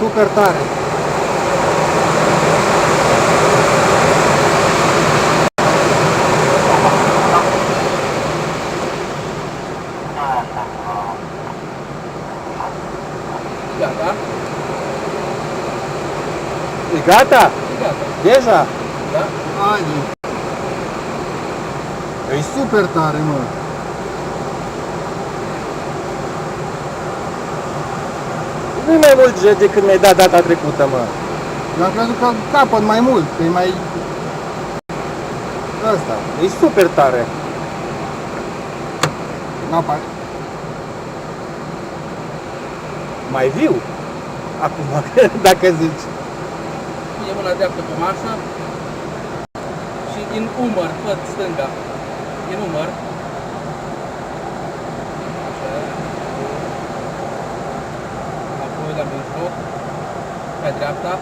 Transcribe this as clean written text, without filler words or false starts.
super tare. Gata? E gata? E gata. Deja? Da? Haide. E super tare, mă. Nu-i mai mult jet decât mi-ai dat data trecută, mă. Eu am crezut că capăt mai mult, că e mai... Asta, e super tare. Apa. Mai viu? Acum, dacă zici. Pune mâna dreaptă pe masă și din umăr, fă stânga. Din umăr. Așa. Apoi la mijloc. Pe dreapta.